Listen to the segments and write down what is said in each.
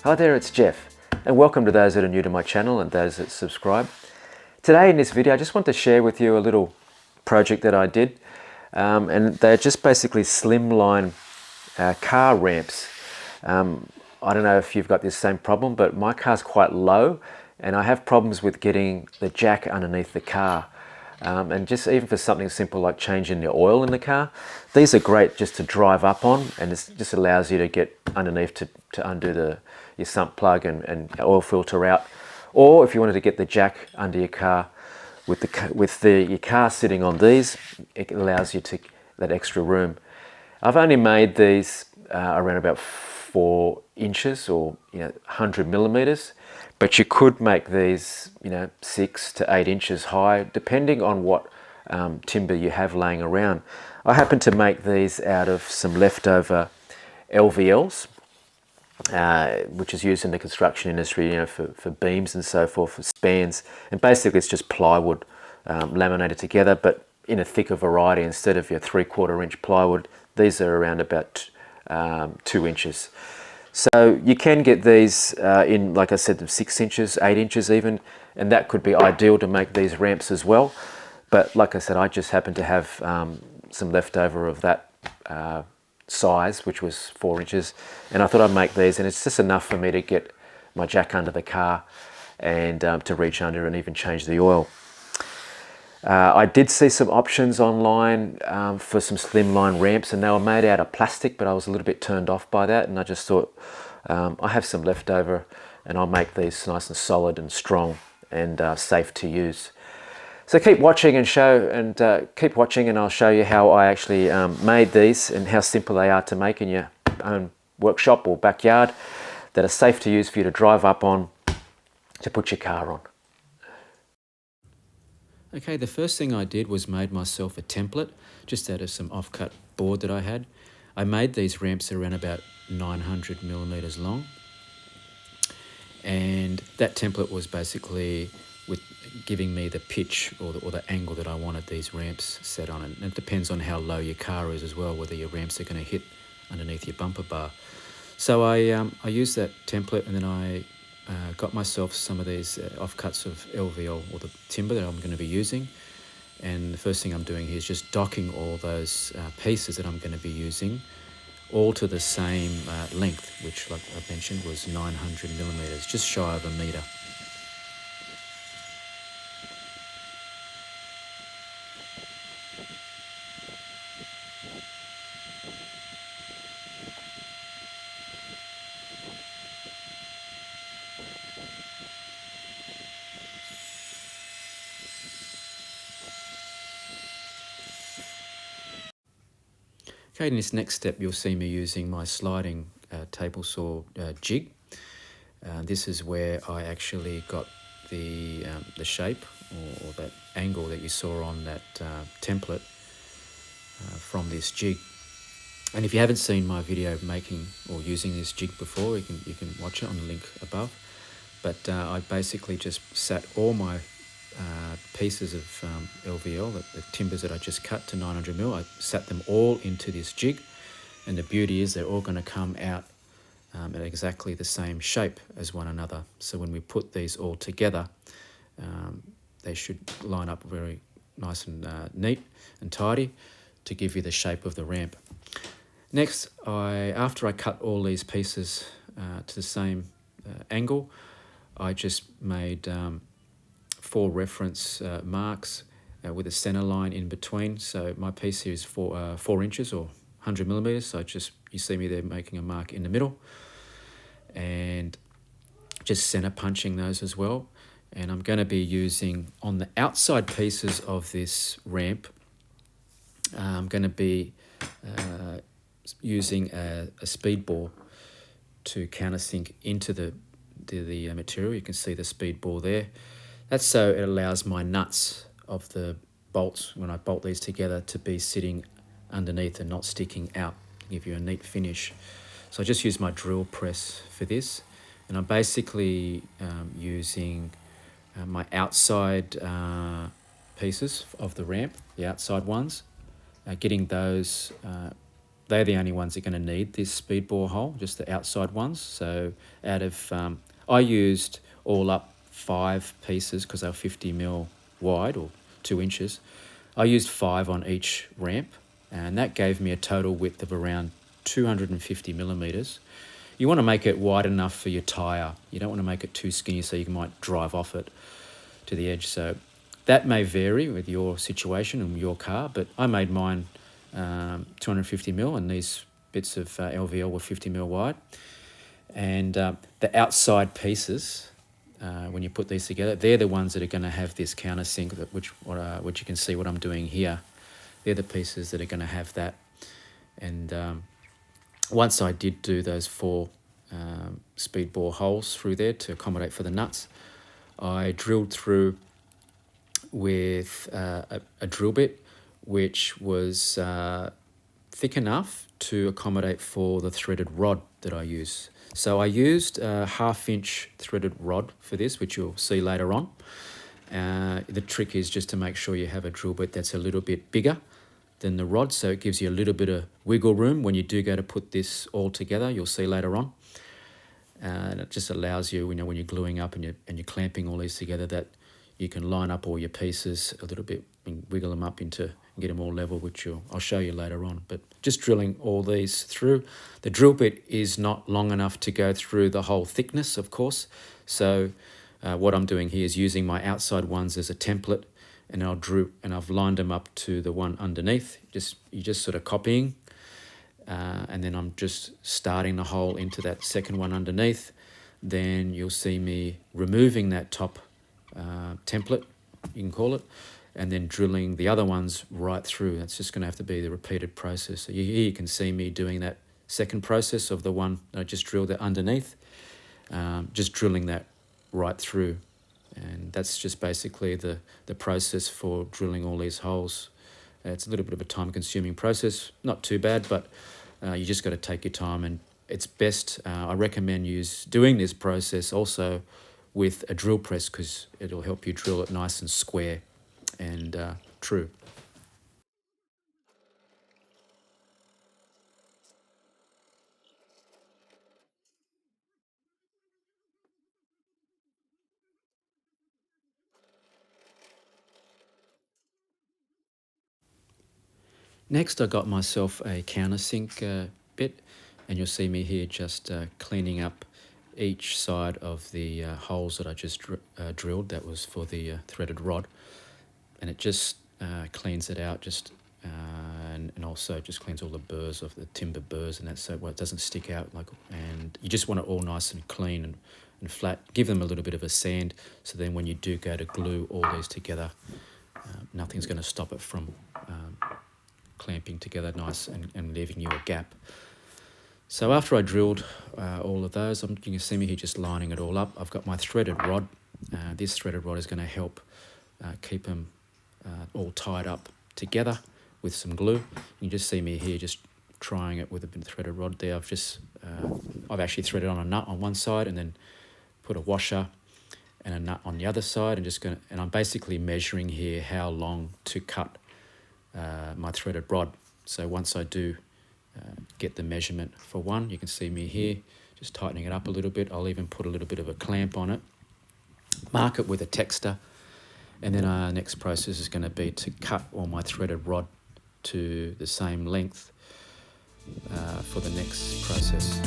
Hi there, it's Jeff, and welcome to those that are new to my channel and those that subscribe. Today in this video I just want to share with you a little project that I did, and they're just basically slimline car ramps. I don't know if you've got this same problem, but my car's quite low and I have problems with getting the jack underneath the car. And just even for something simple like changing the oil in the car, these are great just to drive up on, and it just allows you to get underneath to undo your sump plug and oil filter out. Or if you wanted to get the jack under your car with your car sitting on these, it allows you to that extra room. I've only made these around about 4 inches or 100 millimeters. But you could make these, 6 to 8 inches high, depending on what timber you have laying around. I happen to make these out of some leftover LVLs, which is used in the construction industry, for beams and so forth, for spans. And basically it's just plywood laminated together, but in a thicker variety. Instead of your 3/4 inch plywood, these are around about 2 inches. So you can get these in, like I said, 6 inches, 8 inches even, and that could be ideal to make these ramps as well. But like I said, I just happen to have some leftover of that size, which was 4 inches, and I thought I'd make these, and it's just enough for me to get my jack under the car and to reach under and even change the oil. I did see some options online for some slimline ramps, and they were made out of plastic, but I was a little bit turned off by that, and I just thought I have some leftover and I'll make these nice and solid and strong and safe to use. So keep watching and I'll show you how I actually made these and how simple they are to make in your own workshop or backyard, that are safe to use for you to drive up on, to put your car on. Okay, the first thing I did was made myself a template just out of some offcut board that I had. I made these ramps around about 900 millimeters long, and that template was basically with giving me the pitch or the angle that I wanted these ramps set on, and it depends on how low your car is as well, whether your ramps are going to hit underneath your bumper bar. So I used that template, and then I got myself some of these offcuts of LVL, or the timber that I'm going to be using. And the first thing I'm doing here is just docking all those pieces that I'm going to be using all to the same length, which, like I mentioned, was 900 millimeters, just shy of 1 meter. Okay, in this next step, you'll see me using my sliding table saw jig. This is where I actually got the shape or that angle that you saw on that template from this jig. And if you haven't seen my video making or using this jig before, you can watch it on the link above. But I basically just sat all my pieces of LVL, the timbers that I just cut to 900 mil, I sat them all into this jig, and the beauty is they're all going to come out at exactly the same shape as one another. So when we put these all together, they should line up very nice and neat and tidy to give you the shape of the ramp. Next, after I cut all these pieces to the same angle, I just made 4 reference marks with a center line in between. So my piece here is 4 inches or 100 millimeters. So you see me there making a mark in the middle, and just center punching those as well. And I'm going to be using, on the outside pieces of this ramp, I'm going to be using a speed bore to countersink into the material. You can see the speed bore there. That's so it allows my nuts of the bolts, when I bolt these together, to be sitting underneath and not sticking out, to give you a neat finish. So I just use my drill press for this, and I'm basically using my outside pieces of the ramp, the outside ones, getting those they're the only ones that are going to need this speed bore hole, just the outside ones. So out of, I used all up 5 pieces because they were 50mm wide, or 2 inches. I used 5 on each ramp, and that gave me a total width of around 250mm. You want to make it wide enough for your tyre. You don't want to make it too skinny so you might drive off it to the edge. So that may vary with your situation and your car, but I made mine 250mm, and these bits of LVL were 50mm wide. And the outside pieces, when you put these together, they're the ones that are going to have this countersink, which you can see what I'm doing here. They're the pieces that are going to have that. And once I did do those 4 speed bore holes through there to accommodate for the nuts, I drilled through with a drill bit which was thick enough to accommodate for the threaded rod that I use. So I used a 1/2 inch threaded rod for this, which you'll see later on. The trick is just to make sure you have a drill bit that's a little bit bigger than the rod, so it gives you a little bit of wiggle room when you do go to put this all together. You'll see later on. And it just allows you, when you're gluing up and you're clamping all these together, that you can line up all your pieces a little bit and wiggle them up into, get them all level, which I'll show you later on. But just drilling all these through. The drill bit is not long enough to go through the whole thickness, of course. So what I'm doing here is using my outside ones as a template, and I've lined them up to the one underneath. You're just sort of copying, and then I'm just starting the hole into that second one underneath. Then you'll see me removing that top template, you can call it, and then drilling the other ones right through. That's just going to have to be the repeated process. So here you can see me doing that second process of the one I just drilled it underneath, just drilling that right through. And that's just basically the process for drilling all these holes. It's a little bit of a time-consuming process, not too bad, but you just got to take your time. And it's best, I recommend doing this process also with a drill press, because it'll help you drill it nice and square and true. Next, I got myself a countersink bit, and you'll see me here just cleaning up each side of the holes that I just drilled. That was for the threaded rod, and it just cleans it out, and also just cleans all the burrs of the timber burrs and that, so it doesn't stick out. And you just want it all nice and clean and flat. Give them a little bit of a sand, so then when you do go to glue all these together, nothing's going to stop it from clamping together nice and leaving you a gap. So after I drilled all of those, you can see me here just lining it all up. I've got my threaded rod. This threaded rod is going to help keep them all tied up together with some glue. You can just see me here just trying it with a bit of threaded rod there. I've actually threaded on a nut on one side and then put a washer and a nut on the other side, and I'm basically measuring here how long to cut my threaded rod. So once I do get the measurement for one, you can see me here just tightening it up a little bit. I'll even put a little bit of a clamp on it, mark it with a texter, and then our next process is going to be to cut all my threaded rod to the same length for the next process.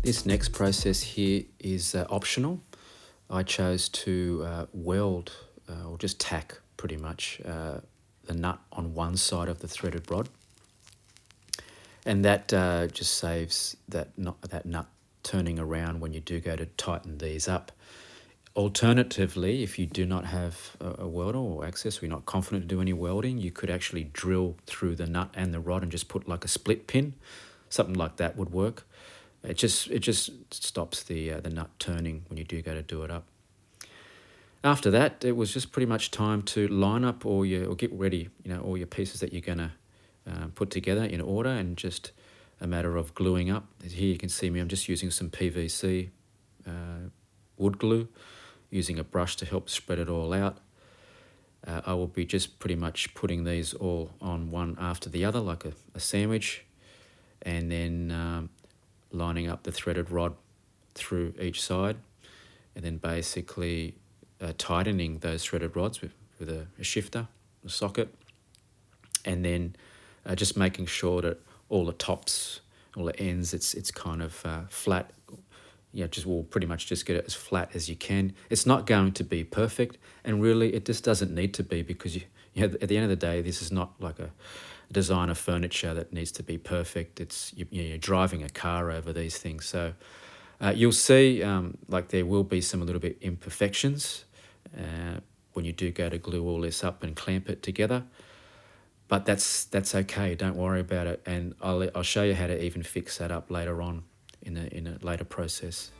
This next process here is optional. I chose to weld or just tack pretty much the nut on one side of the threaded rod, and that just saves that nut turning around when you do go to tighten these up. Alternatively, if you do not have a welder or access, or you're not confident to do any welding, you could actually drill through the nut and the rod and just put like a split pin. Something like that would work. It just stops the nut turning when you do go to do it up. After that, it was just pretty much time to line up or get ready, all your pieces that you're gonna put together in order, and just a matter of gluing up. Here you can see me, I'm just using some PVC wood glue, using a brush to help spread it all out. I will be just pretty much putting these all on one after the other like a sandwich, and then lining up the threaded rod through each side, and then basically tightening those threaded rods with a shifter, a socket, and then just making sure that all the tops, all the ends, it's kind of flat. We'll pretty much just get it as flat as you can. It's not going to be perfect, and really it just doesn't need to be, because at the end of the day, this is not like a designer furniture that needs to be perfect. It's you're driving a car over these things. So you'll see like there will be some a little bit imperfections when you do go to glue all this up and clamp it together, but that's okay. Don't worry about it, and I'll show you how to even fix that up later on in a later process.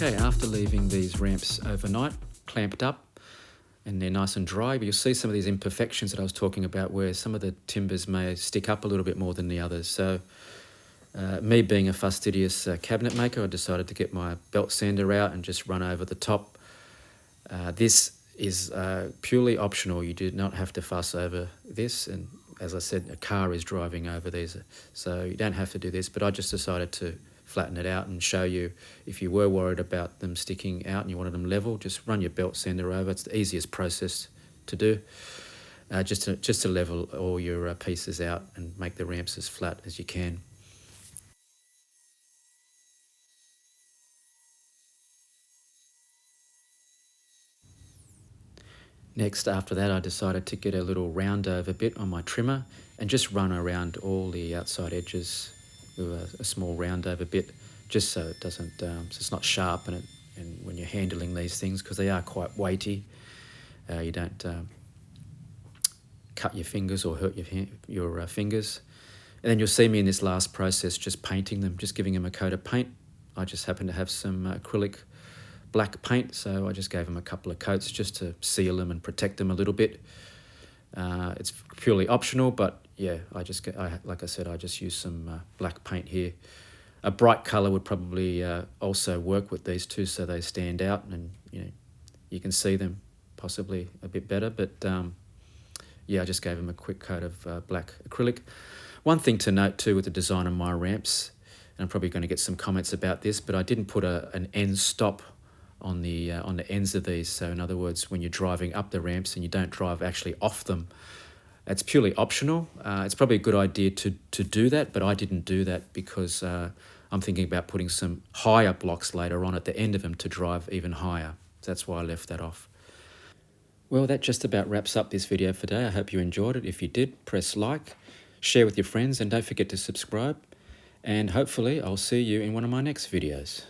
Okay, after leaving these ramps overnight, clamped up, and they're nice and dry, but you'll see some of these imperfections that I was talking about, where some of the timbers may stick up a little bit more than the others. So me being a fastidious cabinet maker, I decided to get my belt sander out and just run over the top. This is purely optional. You do not have to fuss over this, and as I said, a car is driving over these, so you don't have to do this, but I just decided to flatten it out and show you, if you were worried about them sticking out and you wanted them level, just run your belt sander over. It's the easiest process to do, just to level all your pieces out and make the ramps as flat as you can. Next, after that, I decided to get a little round over bit on my trimmer and just run around all the outside edges with a small round over bit, just so it doesn't, so it's not sharp, and when you're handling these things, because they are quite weighty, you don't cut your fingers or hurt your fingers. And then you'll see me in this last process just painting them, just giving them a coat of paint I just happened to have some acrylic black paint, so I just gave them a couple of coats just to seal them and protect them a little bit. It's purely optional, but yeah, like I said, I just used some black paint here. A bright color would probably also work with these two, so they stand out, and you can see them possibly a bit better. But yeah, I just gave them a quick coat of black acrylic. One thing to note too with the design of my ramps, and I'm probably going to get some comments about this, but I didn't put an end stop on the ends of these. So in other words, when you're driving up the ramps and you don't drive actually off them, it's purely optional. It's probably a good idea to do that, but I didn't do that because I'm thinking about putting some higher blocks later on at the end of them to drive even higher. So that's why I left that off. Well, that just about wraps up this video for today. I hope you enjoyed it. If you did, press like, share with your friends, and don't forget to subscribe. And hopefully I'll see you in one of my next videos.